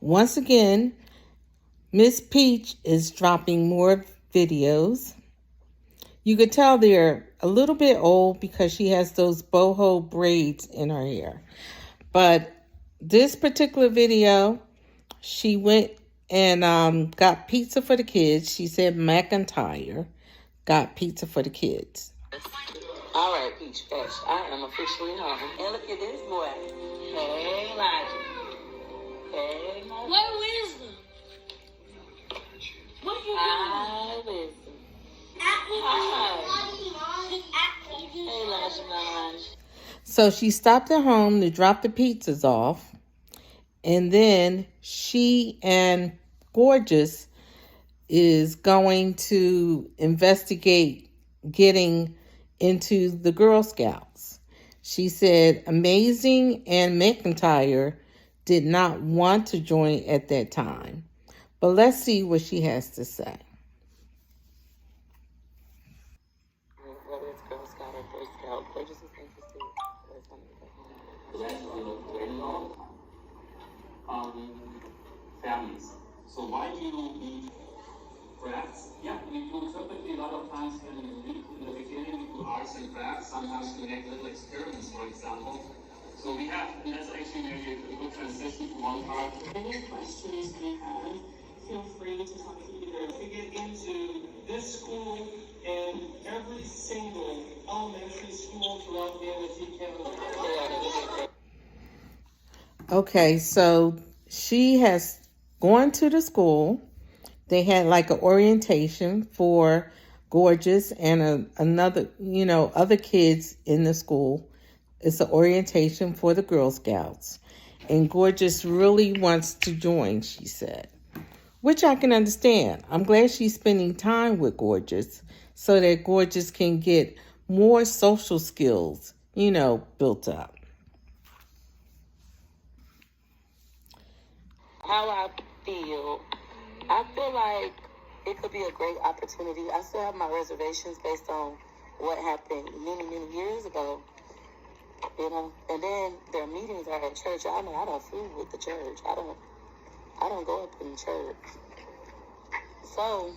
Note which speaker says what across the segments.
Speaker 1: Once again, Miss Peach is dropping more videos. You could tell they're a little bit old because she has those boho braids in her hair. But this particular video, she went and got pizza for the kids. She said McIntyre got pizza for the kids.
Speaker 2: All right, Peach Fresh, I am officially home. And look at this boy. Hey, Elijah. Hey, Elijah.
Speaker 3: Where is them? What you doing?
Speaker 2: Hi, Wisdom. Hi. Hey, Elijah.
Speaker 1: So she stopped at home to drop the pizzas off. And then she and Gorgeous is going to investigate getting into the Girl Scouts. She said Amazing and McIntyre did not want to join at that time. But let's see what she has to say.
Speaker 2: Whether it's Girl Scout or Boy Scout, Gorgeous is interested.
Speaker 4: Families. So why do you need crafts? Yeah, we do typically a lot of times in the beginning we do arts and crafts, sometimes we make little experiments, for example. So we have, and that's actually maybe a good transition to one part.
Speaker 5: Any questions you have, feel free to talk to either.
Speaker 4: To get into this school and every single elementary school throughout the Manatee County.
Speaker 1: Okay, so she has gone to the school. They had like an orientation for Gorgeous and another, other kids in the school. It's an orientation for the Girl Scouts. And Gorgeous really wants to join, she said, which I can understand. I'm glad she's spending time with Gorgeous so that Gorgeous can get more social skills, built up.
Speaker 2: How I feel like it could be a great opportunity. I still have my reservations based on what happened many, many years ago. And then their meetings are at church. I know I don't fool with the church. I don't go up in church. So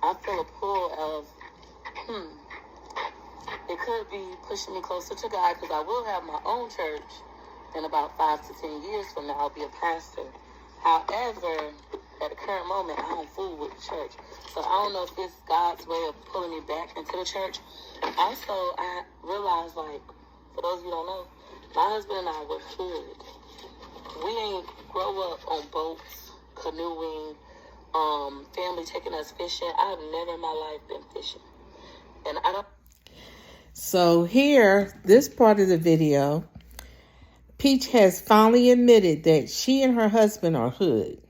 Speaker 2: I feel a pull of, it could be pushing me closer to God because I will have my own church in about 5 to 10 years from now. I'll be a pastor. However, at the current moment, I don't fool with the church. So I don't know if it's God's way of pulling me back into the church. Also, I realized, for those of you who don't know, my husband and I were hood. We ain't grow up on boats, canoeing, family taking us fishing. I've never in my life been fishing. And I don't.
Speaker 1: So here, this part of the video, Peach has finally admitted that she and her husband are hood.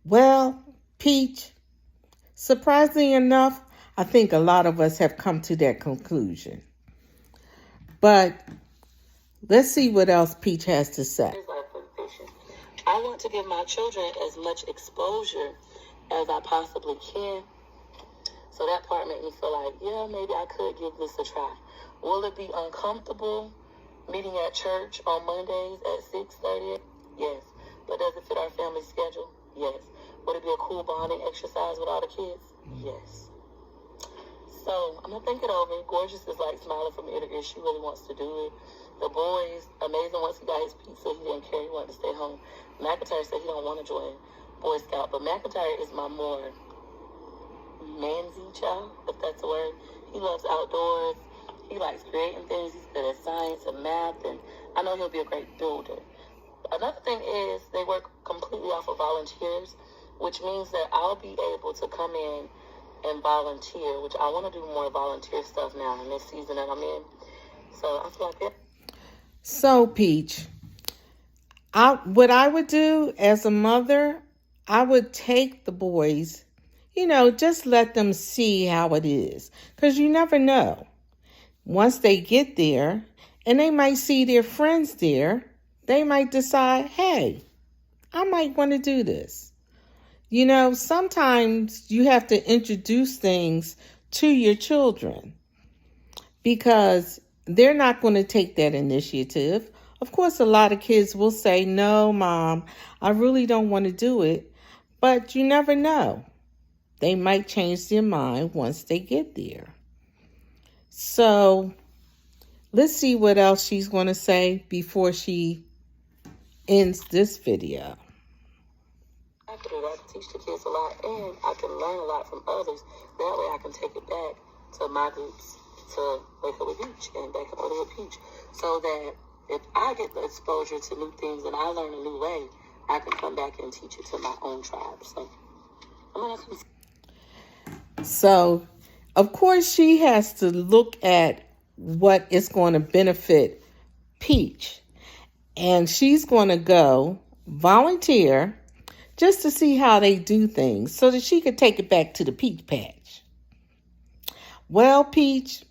Speaker 1: Well, Peach, surprisingly enough, I think a lot of us have come to that conclusion. But let's see what else Peach has to say.
Speaker 2: I want to give my children as much exposure as I possibly can. So that part made me feel like, yeah, maybe I could give this a try. Will it be uncomfortable meeting at church on Mondays at 6:30? Yes. But does it fit our family schedule? Yes. Would it be a cool bonding exercise with all the kids? Yes. So I'm going to think it over. Gorgeous is smiling from ear to ear. She really wants to do it. The boys, Amazing, once he got his pizza, he didn't care. He wanted to stay home. McIntyre said he don't want to join Boy Scout. But McIntyre is my more mansy child, if that's a word. He loves outdoors. He likes creating things. He's good at science and math. And I know he'll be a great builder. Another thing is they work completely off of volunteers, which means that I'll be able to come in and volunteer, which I want to do more volunteer stuff now in this season that I'm in. So I feel like that.
Speaker 1: So, Peach, what I would do as a mother, I would take the boys, just let them see how it is. Because you never know. Once they get there, and they might see their friends there, they might decide, hey, I might want to do this. Sometimes you have to introduce things to your children because they're not going to take that initiative. Of course, a lot of kids will say, no, Mom, I really don't want to do it. But you never know. They might change their mind once they get there. So let's see what else she's going to say before she ends this video.
Speaker 2: I can teach the kids a lot, and I can learn a lot from others. That way I can take it back to my groups, to Wake Up with Peach and Back Up with Peach, so that if I get the exposure to new things and I learn a new way, I can come back and teach it to my own tribe. So, of course, she has to look at what is going to benefit Peach. And she's going to go volunteer just to see how they do things so that she could take it back to the Peach Patch. Well, Peach,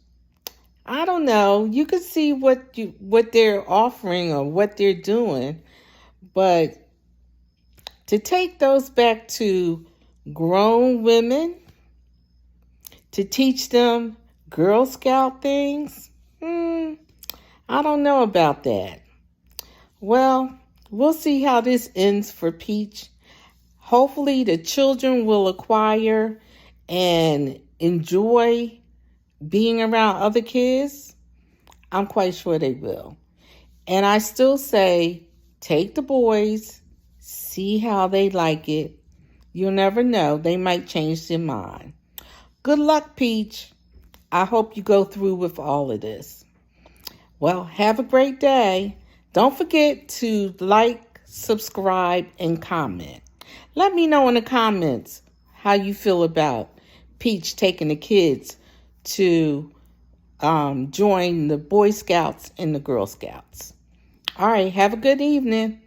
Speaker 2: I don't know. You could see what they're offering or what they're doing, but to take those back to grown women, to teach them Girl Scout things, I don't know about that. Well, we'll see how this ends for Peach. Hopefully the children will acquire and enjoy being around other kids. I'm quite sure they will. And I still say, take the boys, see how they like it. You'll never know. They might change their mind. Good luck, Peach. I hope you go through with all of this. Well, have a great day. Don't forget to like, subscribe, and comment. Let me know in the comments how you feel about Peach taking the kids to join the Boy Scouts and the Girl Scouts. All right, have a good evening.